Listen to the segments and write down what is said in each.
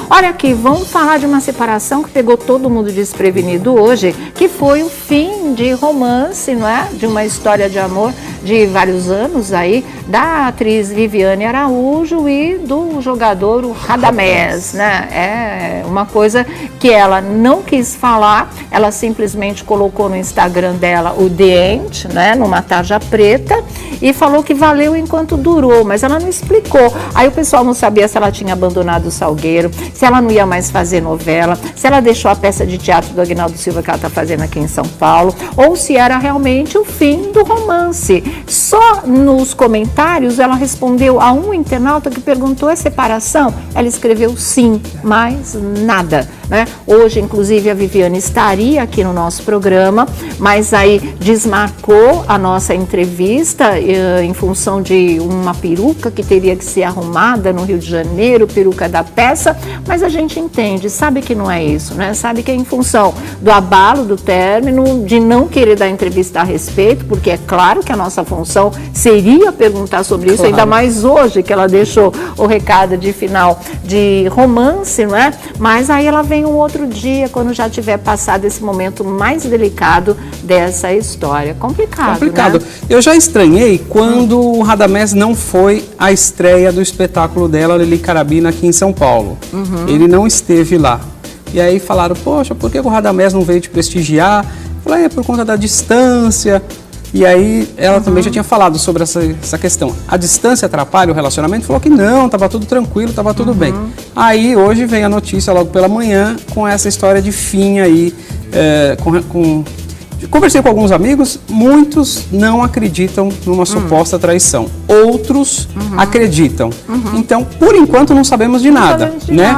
Olha aqui, vamos falar de uma separação que pegou todo mundo desprevenido hoje, que foi o fim de romance, não é? De uma história de amor de vários anos aí, da atriz Viviane Araújo e do jogador o Radamés, né? É uma coisa que ela não quis falar, ela simplesmente colocou no Instagram dela o The End, né? Numa tarja preta, e falou que valeu enquanto durou, mas ela não explicou. Aí o pessoal não sabia se ela tinha abandonado o Salgueiro, se ela não ia mais fazer novela, se ela deixou a peça de teatro do Aguinaldo Silva que ela está fazendo aqui em São Paulo, ou se era realmente o fim do romance. Só nos comentários ela respondeu a um internauta que perguntou: é separação? Ela escreveu sim, mas nada, né? Hoje, inclusive, a Viviane estaria aqui no nosso programa, mas aí desmarcou a nossa entrevista em função de uma peruca que teria que ser arrumada no Rio de Janeiro, peruca da peça, mas a gente entende, sabe que não é isso, né? Sabe que é em função do abalo do término, de não querer dar entrevista a respeito, porque é claro que a nossa função seria perguntar sobre isso, ainda mais hoje que ela deixou o recado de final de romance, não é? Mas aí ela vem um outro dia, quando já tiver passado esse momento mais delicado dessa história. Complicado, né? Eu já estranhei quando o Radamés não foi à estreia do espetáculo dela, Lili Carabina, aqui em São Paulo. Ele não esteve lá. E aí falaram: poxa, por que o Radamés não veio te prestigiar? Eu falei: é por conta da distância. E aí ela também já tinha falado sobre essa questão. A distância atrapalha o relacionamento? Falou que não, estava tudo tranquilo, estava tudo bem. Aí hoje vem a notícia logo pela manhã com essa história de fim aí, conversei com alguns amigos, muitos não acreditam numa suposta traição, outros acreditam. Então, por enquanto, não sabemos de nada, né?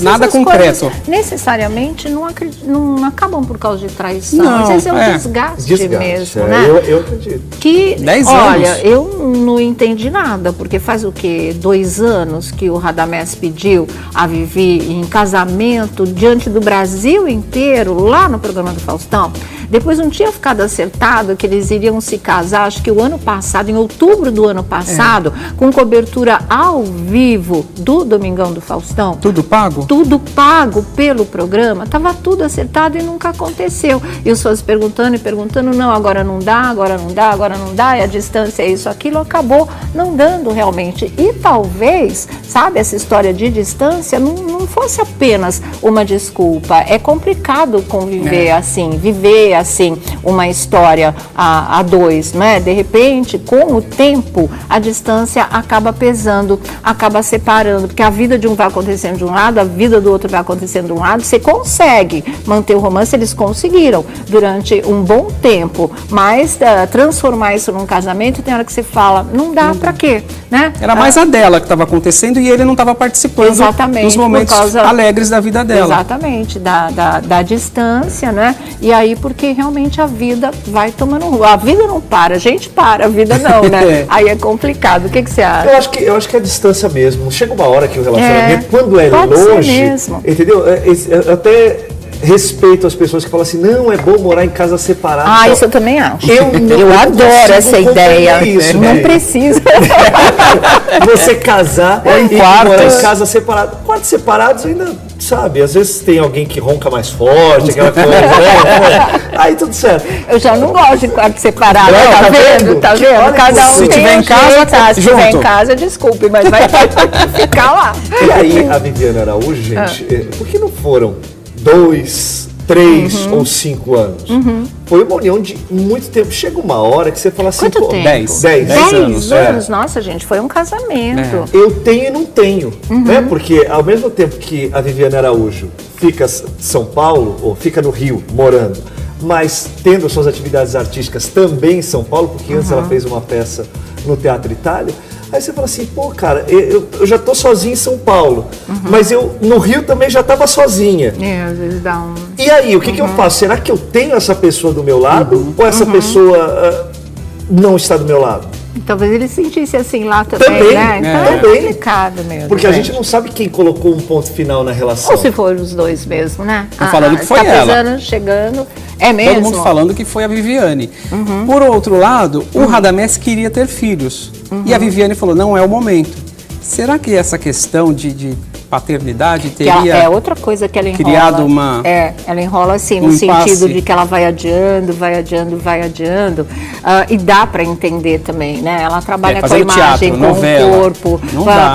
Nada concreto. Necessariamente não acabam por causa de traição. Não, às vezes é um desgaste mesmo, né? Eu acredito. Que, 10 anos. Olha, eu não entendi nada, porque faz o quê? 2 anos que o Radamés pediu a Vivi em casamento diante do Brasil inteiro, lá no programa do Faustão. Depois não tinha ficado acertado que eles iriam se casar, acho que o ano passado, em outubro do ano passado, com cobertura ao vivo do Domingão do Faustão. Tudo pago? Tudo pago pelo programa, estava tudo acertado e nunca aconteceu. E os fãs perguntando e perguntando: não, agora não dá, agora não dá, agora não dá, e a distância é isso, aquilo, acabou não dando realmente. E talvez, sabe, essa história de distância não fosse apenas uma desculpa. É complicado conviver assim, viver assim uma história a dois, né? De repente, com o tempo, a distância acaba pesando, acaba separando, porque a vida de um vai acontecendo de um lado, a vida do outro vai acontecendo de um lado. Você consegue manter o romance, eles conseguiram durante um bom tempo, mas transformar isso num casamento, tem hora que você fala: não dá, pra quê, né? Era mais a dela que estava acontecendo e ele não estava participando. Exatamente, nos momentos alegres da vida dela. Exatamente, da distância, né? E aí, porque realmente a vida vai tomando rumo. A vida não para, a gente para, a vida não, né? Aí é complicado. O que você acha? Eu acho que é a distância mesmo. Chega uma hora que o relacionamento, quando é longe, entendeu? Eu até respeito as pessoas que falam assim: não, é bom morar em casa separada. Ah, isso eu também acho. Eu adoro essa ideia. Isso, não precisa. Você casar e morar em casa separada. Quartos separados ainda, sabe, às vezes tem alguém que ronca mais forte, aquela coisa, né? Aí tudo certo. Eu já não gosto de quarto separado, tá vendo? Tá vendo? Cada um se tiver em casa, se tiver em casa, desculpe, mas vai ficar lá. E aí, a Viviane Araújo, gente, por que não foram 2, 3 ou 5 anos? Foi uma união de muito tempo. Chega uma hora que você fala assim: quanto tempo? 10 anos. Nossa, gente, foi um casamento. Eu tenho e não tenho, né? Porque ao mesmo tempo que a Viviane Araújo fica em São Paulo, ou fica no Rio, morando, mas tendo suas atividades artísticas também em São Paulo, porque antes ela fez uma peça no Teatro Itália. Aí você fala assim: pô, cara, eu já tô sozinha em São Paulo, mas eu no Rio também já tava sozinha. Às vezes dá um... E aí, o que eu faço? Será que eu tenho essa pessoa do meu lado ou essa pessoa não está do meu lado? Talvez ele sentisse assim lá também, né? Então é complicado mesmo. Porque a gente não sabe quem colocou um ponto final na relação. Ou se for os dois mesmo, né? Tô falando que foi ela. Chegando, é mesmo? Todo mundo falando que foi a Viviane. Por outro lado, o Radamés queria ter filhos. E a Viviane falou: não é o momento. Será que essa questão de paternidade Que ela, teria é outra coisa que ela enrola. criado uma... Ela enrola assim, no impasse. sentido de que ela vai adiando, e dá para entender também, né? Ela trabalha com a imagem, teatro, com novela. o corpo,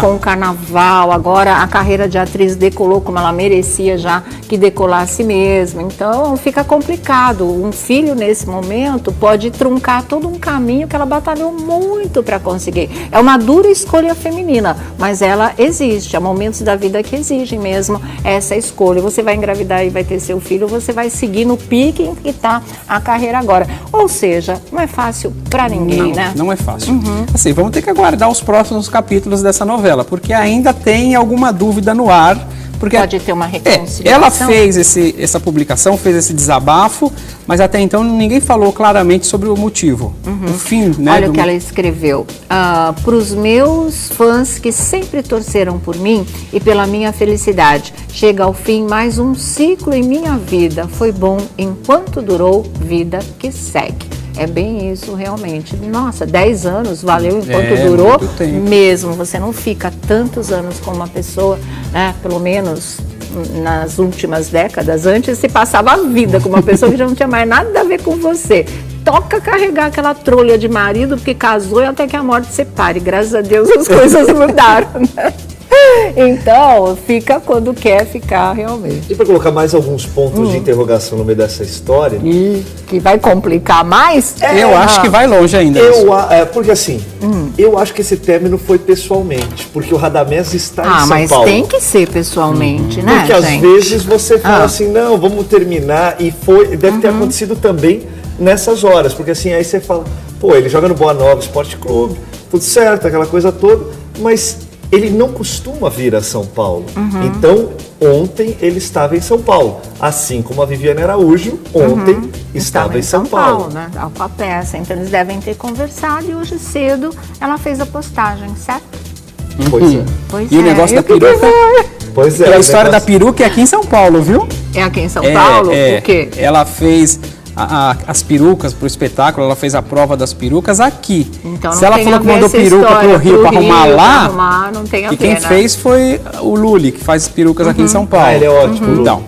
com o carnaval. Agora a carreira de atriz decolou como ela merecia já que decolasse mesmo. Então fica complicado. Um filho nesse momento pode truncar todo um caminho que ela batalhou muito para conseguir. É uma dura escolha feminina, mas ela existe. Há momentos da vida que exigem mesmo essa escolha. Você vai engravidar e vai ter seu filho, você vai seguir no pique em que está a carreira agora. Ou seja, não é fácil para ninguém, né? Não é fácil. Assim, vamos ter que aguardar os próximos capítulos dessa novela, porque ainda tem alguma dúvida no ar. Porque pode ter uma reconciliação. Ela fez essa publicação, fez esse desabafo, mas até então ninguém falou claramente sobre o motivo, o fim, né? Olha o que ela escreveu. Para os meus fãs que sempre torceram por mim e pela minha felicidade, chega ao fim mais um ciclo em minha vida. Foi bom enquanto durou, vida que segue. É bem isso, realmente. Nossa, 10 anos valeu enquanto durou mesmo. Você não fica tantos anos com uma pessoa, né? Pelo menos nas últimas décadas. Antes se passava a vida com uma pessoa que já não tinha mais nada a ver com você. Toca carregar aquela trolha de marido porque casou e até que a morte separe. Graças a Deus as coisas mudaram, né? Então, fica quando quer ficar realmente. E para colocar mais alguns pontos de interrogação no meio dessa história... E que vai complicar mais? Eu acho que vai longe ainda. Porque assim, eu acho que esse término foi pessoalmente, porque o Radamés está em São mas Paulo. Tem que ser pessoalmente, né, porque gente? Às vezes você fala assim, não, vamos terminar, e deve ter acontecido também nessas horas, porque assim, aí você fala, pô, ele joga no Boa Nova Esporte Clube, tudo certo, aquela coisa toda, mas... ele não costuma vir a São Paulo. Então, ontem ele estava em São Paulo. Assim como a Viviane Araújo, ontem estava em São Paulo. Né? Com a peça. Então, eles devem ter conversado e hoje cedo ela fez a postagem, certo? Pois é. Pois e o negócio da peruca... Pois é. A história da peruca é aqui em São Paulo, viu? É aqui em São Paulo? O quê? Ela fez... as perucas para o espetáculo, ela fez a prova das perucas aqui. Então, se ela falou que mandou peruca para o Rio para arrumar lá, não tem a e quem pena. fez foi o Luli, que faz perucas aqui em São Paulo. Ele é ótimo. Então,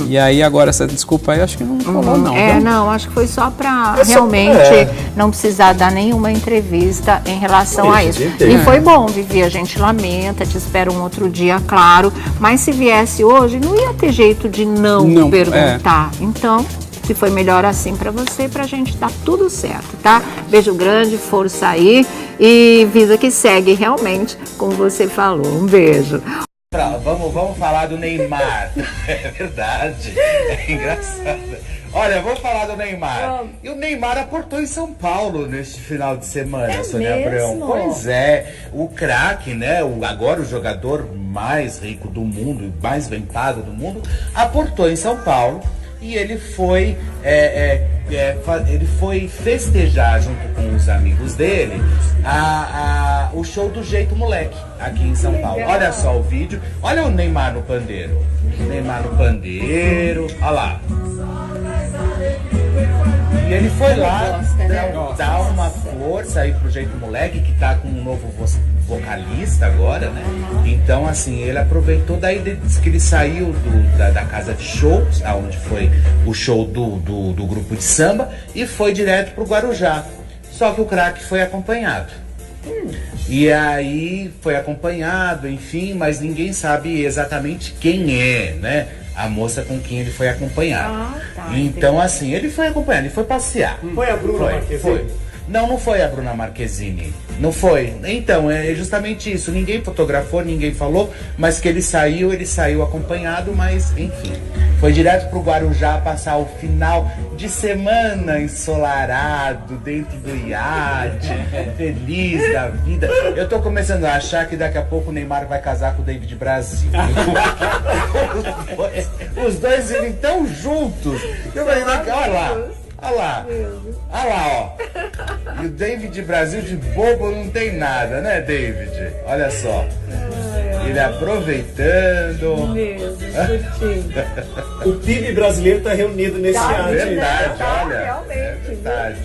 e aí agora essa desculpa aí, acho que não falou não. Não, acho que foi só para realmente não precisar dar nenhuma entrevista em relação a isso. E foi bom, Vivi, a gente lamenta, te espera um outro dia, claro, mas se viesse hoje, não ia ter jeito de não perguntar. Então... se foi melhor assim para você, pra gente dar tudo certo, tá? Beijo grande, força aí e vida que segue realmente, como você falou. Um beijo. Vamos falar do Neymar. É verdade, é engraçado. Olha, vamos falar do Neymar. E o Neymar aportou em São Paulo neste final de semana, Sônia Abrão. Pois é, o craque, né? Agora o jogador mais rico do mundo e mais bem pago do mundo, aportou em São Paulo. E ele foi festejar junto com os amigos dele o show do Jeito Moleque aqui em São Paulo. Olha só o vídeo, olha o Neymar no pandeiro. Neymar no pandeiro, olha lá. E ele foi lá dar uma força aí pro Jeito Moleque, que tá com um novo vocalista agora, né? Então, assim, ele aproveitou, daí diz que ele saiu da casa de shows, onde foi o show do grupo de samba, e foi direto pro Guarujá. Só que o craque foi acompanhado. E aí foi acompanhado, enfim, mas ninguém sabe exatamente quem é, né? A moça com quem ele foi acompanhado. Então, assim, ele foi acompanhado, ele foi passear. Foi a Bruna Marquezine? Não foi a Bruna Marquezine. Não foi. Então, é justamente isso. Ninguém fotografou, ninguém falou, mas que ele saiu acompanhado, mas, enfim. Foi direto pro Guarujá passar o final de semana ensolarado, dentro do iate, feliz da vida. Eu tô começando a achar que daqui a pouco o Neymar vai casar com o David Brasil. Os dois vivem tão juntos. Eu falei, olha lá. Olha lá, ó. E o David Brasil de bobo não tem nada, né, David? Olha só. Ele aproveitando. O PIB brasileiro está reunido nesse ano. É verdade, olha. É verdade.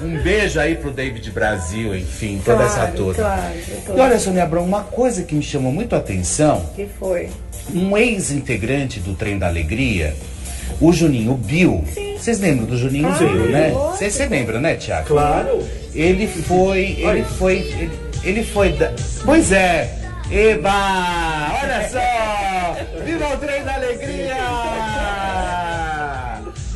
Um beijo aí pro David Brasil, enfim, toda essa turma. Claro. E olha, Sônia Abrão, uma coisa que me chamou muito a atenção, Que foi? um ex-integrante do Trem da Alegria, o Juninho Bill. Vocês lembram do Juninho Bill, né? Você lembra, né, Thiago? Claro. Ele foi da... Pois é. Eba! Olha só! Viva o Trem da Alegria!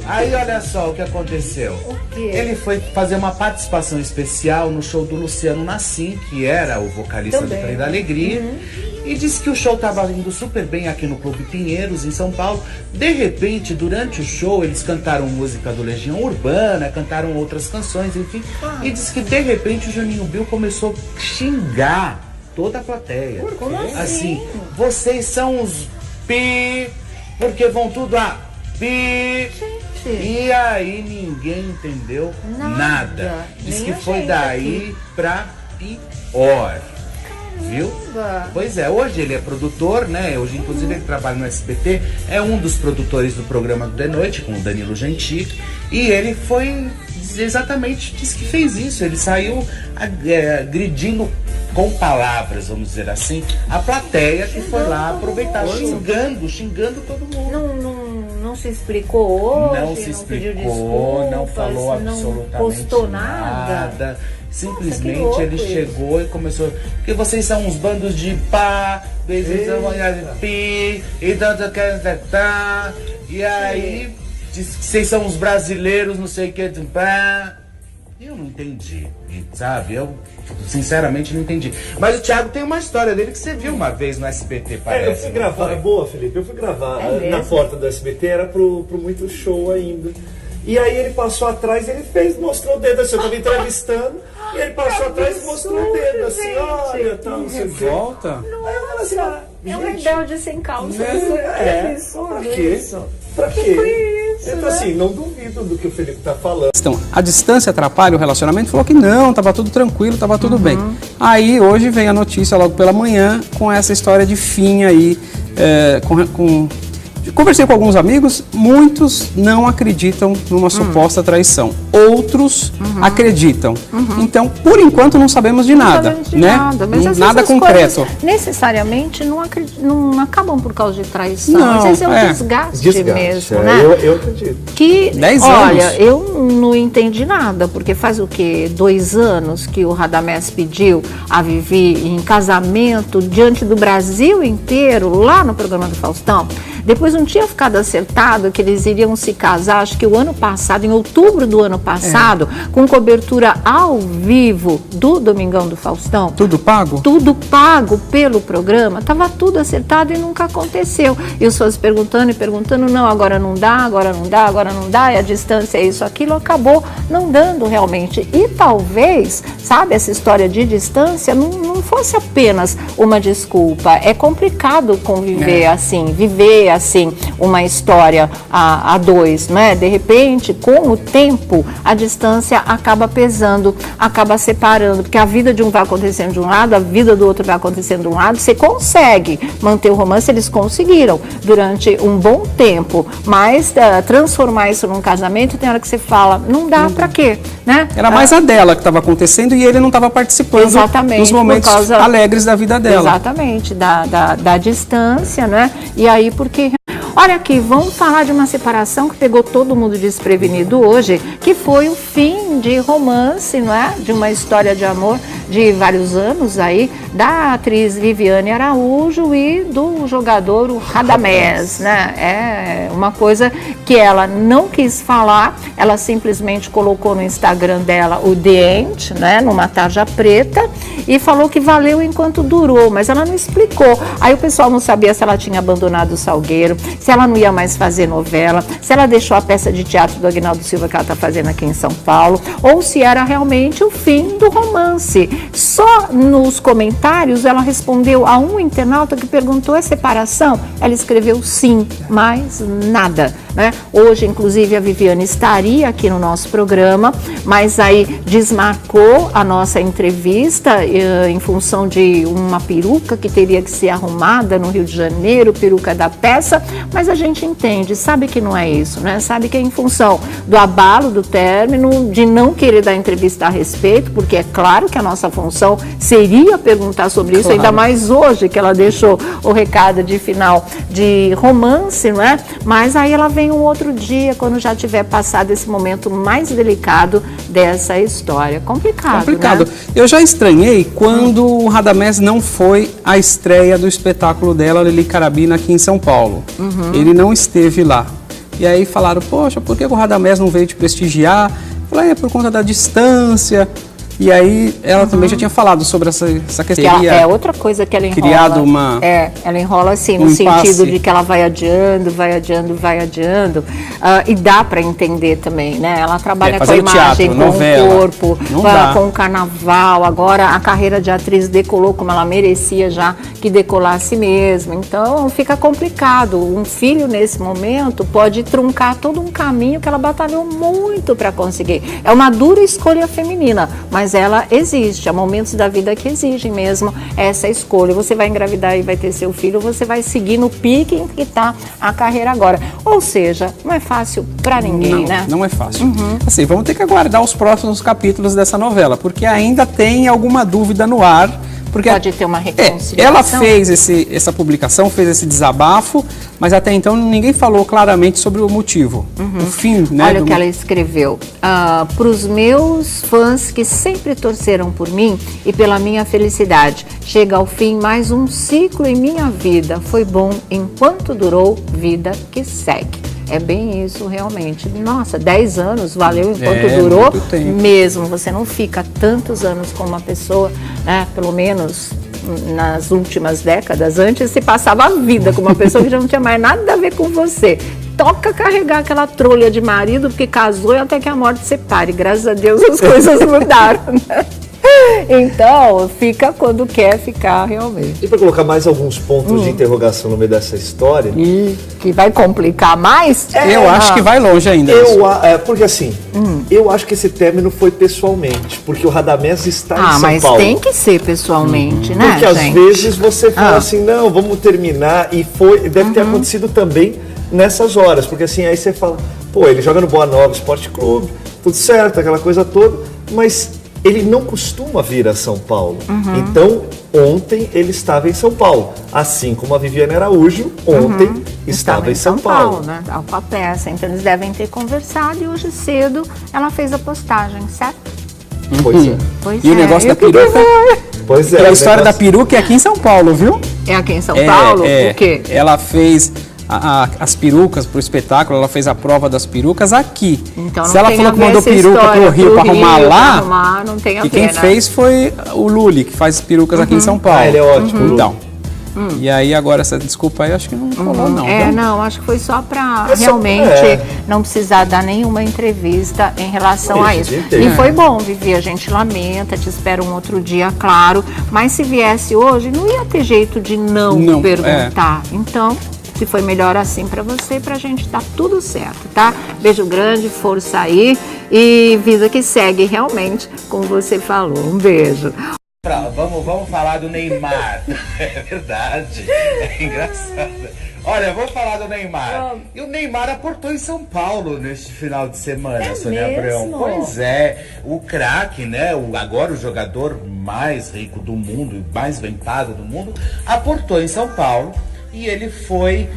Aí olha só o que aconteceu. O quê? Ele foi fazer uma participação especial no show do Luciano Nassim, que era o vocalista do Trem da Alegria. E disse que o show estava indo super bem aqui no Clube Pinheiros, em São Paulo. De repente, durante o show, eles cantaram música do Legião Urbana, cantaram outras canções, enfim. E disse que de repente o Juninho Bill começou a xingar toda a plateia. Como assim? Assim, vocês são os pi, porque vão tudo a pi. E aí ninguém entendeu nada. Diz Nem que a foi gente daí pra pior. Viu? Pois é, hoje ele é produtor, né? Hoje, inclusive, ele trabalha no SBT, é um dos produtores do programa do De Noite, com o Danilo Gentili. E ele foi exatamente, disse que fez isso. Ele saiu agredindo com palavras, vamos dizer assim, a plateia que foi lá aproveitar, xingando todo mundo. Não se explicou hoje, Não se pediu explicou, desculpas, não falou absolutamente não postou nada. Simplesmente Nossa, ele chegou e começou. Porque vocês são uns bandos de pá, vocês são de pi, e aí diz que vocês são os brasileiros, não sei o que, de pá. Eu não entendi, sabe? Eu sinceramente não entendi. Mas o Thiago tem uma história dele que você viu uma vez no SBT, parece. Eu fui gravar, boa, Felipe, eu fui gravar na porta do SBT, era pro Muito Show ainda. E aí ele passou atrás, mostrou o dedo assim, eu tava entrevistando, e ele passou atrás e mostrou o dedo assim, olha, tal, não sei o que. Volta. Aí eu falei assim, É um rebelde sem calça. Pra quê? Pra quê? Então assim, não duvido do que o Felipe tá falando. Então, a distância atrapalha o relacionamento? Falou que não, tava tudo tranquilo, tava tudo bem. Aí hoje vem a notícia logo pela manhã com essa história de fim aí, conversei com alguns amigos, muitos não acreditam numa suposta traição, outros acreditam. Então, por enquanto, não sabemos de nada, Mas nada concreto. Necessariamente não acabam por causa de traição. Não, Às vezes é um desgaste mesmo, né? Eu acredito. Que, 10 olha, anos. eu não entendi nada, porque faz o quê? 2 anos que o Radamés pediu a Vivi em casamento diante do Brasil inteiro, lá no programa do Faustão. Depois não tinha ficado acertado que eles iriam se casar, acho que o ano passado, em outubro do ano passado, com cobertura ao vivo do Domingão do Faustão. Tudo pago? Tudo pago pelo programa, estava tudo acertado e nunca aconteceu. E os fãs perguntando e perguntando, não, agora não dá, agora não dá, agora não dá, e a distância é isso, aquilo, acabou não dando realmente. E talvez, sabe, essa história de distância não fosse apenas uma desculpa. É complicado conviver assim, viver assim, uma história a dois, né? De repente, com o tempo, a distância acaba pesando, acaba separando, porque a vida de um vai acontecendo de um lado, a vida do outro vai acontecendo de um lado, você consegue manter o romance, eles conseguiram durante um bom tempo, mas transformar isso num casamento, tem hora que você fala, não dá pra quê, né? Era mais a dela que estava acontecendo e ele não estava participando dos momentos alegres da vida dela. Exatamente, da distância, né? E aí, porque... Olha aqui, vamos falar de uma separação que pegou todo mundo desprevenido hoje, que foi o fim de romance, não é? De uma história de amor de vários anos aí, da atriz Viviane Araújo e do jogador o Radamés, né? É uma coisa que ela não quis falar, ela simplesmente colocou no Instagram dela o The End, né? Numa tarja preta, e falou que valeu enquanto durou, mas ela não explicou. Aí o pessoal não sabia se ela tinha abandonado o Salgueiro, se ela não ia mais fazer novela, se ela deixou a peça de teatro do Aguinaldo Silva que ela está fazendo aqui em São Paulo, ou se era realmente o fim do romance. Só nos comentários ela respondeu a um internauta que perguntou: é separação? Ela escreveu sim, mas nada. né? Hoje, inclusive, a Viviane estaria aqui no nosso programa, mas aí desmarcou a nossa entrevista em função de uma peruca que teria que ser arrumada no Rio de Janeiro, peruca da peça, mas a gente entende, sabe que não é isso, né? Sabe que é em função do abalo do término, de não querer dar entrevista a respeito, porque é claro que a nossa função seria perguntar sobre isso, ainda mais hoje que ela deixou o recado de final de romance, não é? Mas aí ela vem um outro dia, quando já tiver passado esse momento mais delicado dessa história. Complicado, né? Eu já estranhei quando o Radamés não foi à estreia do espetáculo dela, Lili Carabina, aqui em São Paulo. Ele não esteve lá. E aí falaram, poxa, por que o Radamés não veio te prestigiar? Eu falei, é por conta da distância. E aí ela também já tinha falado sobre essa questão. É outra coisa que ela enrola. Criado uma... ela enrola assim, no sentido de que ela vai adiando, e dá para entender também, né? Ela trabalha com a imagem, teatro, com novela, o corpo, com o carnaval. Agora a carreira de atriz decolou como ela merecia já que decolasse mesmo. Então fica complicado. Um filho nesse momento pode truncar todo um caminho que ela batalhou muito para conseguir. É uma dura escolha feminina, mas ela existe, há momentos da vida que exigem mesmo essa escolha. Você vai engravidar e vai ter seu filho, você vai seguir no pique em que está a carreira agora. Ou seja, não é fácil para ninguém, né? Não é fácil. Assim, vamos ter que aguardar os próximos capítulos dessa novela, porque ainda tem alguma dúvida no ar. Porque pode ter uma reconciliação. Ela fez essa publicação, fez esse desabafo, mas até então ninguém falou claramente sobre o motivo, o fim, né? Olha o que ela escreveu. Para os meus fãs que sempre torceram por mim e pela minha felicidade, chega ao fim mais um ciclo em minha vida. Foi bom enquanto durou, vida que segue. É bem isso, realmente. Nossa, 10 anos valeu enquanto durou mesmo. Você não fica tantos anos com uma pessoa, né? Pelo menos nas últimas décadas. Antes se passava a vida com uma pessoa que já não tinha mais nada a ver com você. Toca carregar aquela trolha de marido porque casou e até que a morte separe. Graças a Deus as coisas mudaram, né? Então, fica quando quer ficar realmente. E para colocar mais alguns pontos de interrogação no meio dessa história... Que vai complicar mais? Eu acho que vai longe ainda. Porque assim, eu acho que esse término foi pessoalmente, porque o Radamés está em São mas Paulo. Tem que ser pessoalmente, né, porque às vezes você fala assim, não, vamos terminar, e deve ter acontecido também nessas horas, porque assim, aí você fala, pô, ele joga no Boa Nova Esporte Clube, tudo certo, aquela coisa toda, mas... ele não costuma vir a São Paulo. Então, ontem ele estava em São Paulo. Assim como a Viviane Araújo, ontem estava em São Paulo. Né? Com a peça. Então, eles devem ter conversado e hoje cedo ela fez a postagem, certo? Pois é. E o negócio da peruca... Pois é. E a história da peruca é aqui em São Paulo, viu? É aqui em São Paulo? O quê? Ela fez... as perucas para o espetáculo, ela fez a prova das perucas aqui. Então, se ela falou que mandou peruca para o Rio para arrumar lá, não tem a e quem fez foi o Luli, que faz perucas aqui em São Paulo. Ele é ótimo, então. E aí agora essa desculpa aí, acho que não rolou não. Não, acho que foi só para realmente não precisar dar nenhuma entrevista em relação a isso. E foi bom, Vivi, a gente lamenta, te espera um outro dia, claro, mas se viesse hoje, não ia ter jeito de não perguntar. Então... se foi melhor assim para você, pra gente tá tudo certo, tá? Beijo grande, força aí e vida que segue realmente, como você falou. Um beijo. Vamos falar do Neymar. É verdade, é engraçado. Olha, vamos falar do Neymar. E o Neymar aportou em São Paulo neste final de semana, Sônia Abrão. Pois é, o craque, né? Agora o jogador mais rico do mundo, mais bem pago do mundo, aportou em São Paulo. E ele foi...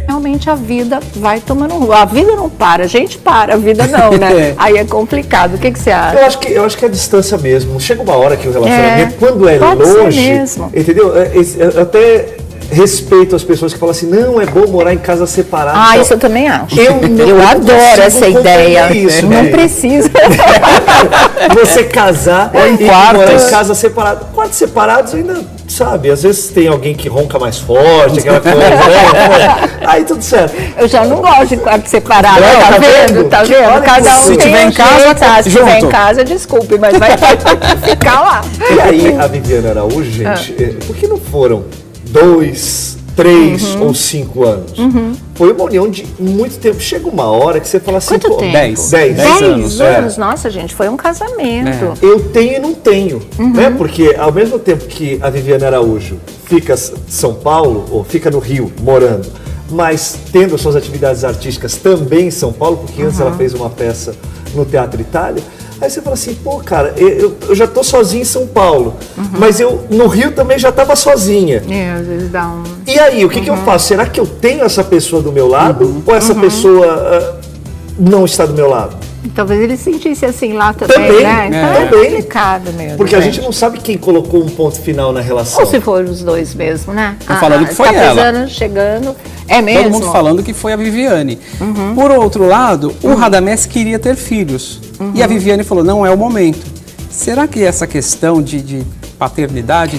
Realmente a vida vai tomando rumo. A vida não para, a gente para, a vida não, né? Aí é complicado. O que você acha? Eu acho que é a distância mesmo. Chega uma hora que o relacionamento, quando é longe, entendeu? Eu até respeito as pessoas que falam assim, não, é bom morar em casa separada. Isso eu também acho. Eu adoro essa ideia. Não precisa. Você casar e morar em casa separada. Quartos separados ainda... sabe, às vezes tem alguém que ronca mais forte, aquela coisa, aí tudo certo. Eu já não gosto de quarto separado, tá vendo? Tá vendo? Cada um se tiver em casa, se tiver em casa, desculpe, mas vai ficar lá. E aí, a Viviane Araújo, gente, por que não foram 2 3 ou 5 anos. Foi uma união de muito tempo. Chega uma hora que você fala assim, Quanto pô, tempo? 10 10 anos. anos. Nossa, gente, foi um casamento. Eu tenho e não tenho, né? Porque ao mesmo tempo que a Viviane Araújo fica em São Paulo, ou fica no Rio, morando, mas tendo suas atividades artísticas também em São Paulo, porque antes ela fez uma peça no Teatro Itália, aí você fala assim, pô, cara, eu já tô sozinha em São Paulo, mas eu no Rio também já estava sozinha. Às vezes dá um... E aí, o que que eu faço? Será que eu tenho essa pessoa do meu lado, ou essa pessoa não está do meu lado? Talvez ele sentisse assim lá também, Também, né? Então é também. complicado mesmo. Porque a gente gente não sabe quem colocou um ponto final na relação. Ou se for os dois mesmo, né? Tô falando que foi tá ela. pesando, chegando. É mesmo? Todo mundo falando que foi a Viviane. Por outro lado, o Radamés queria ter filhos. E a Viviane falou, não é o momento. Será que essa questão de paternidade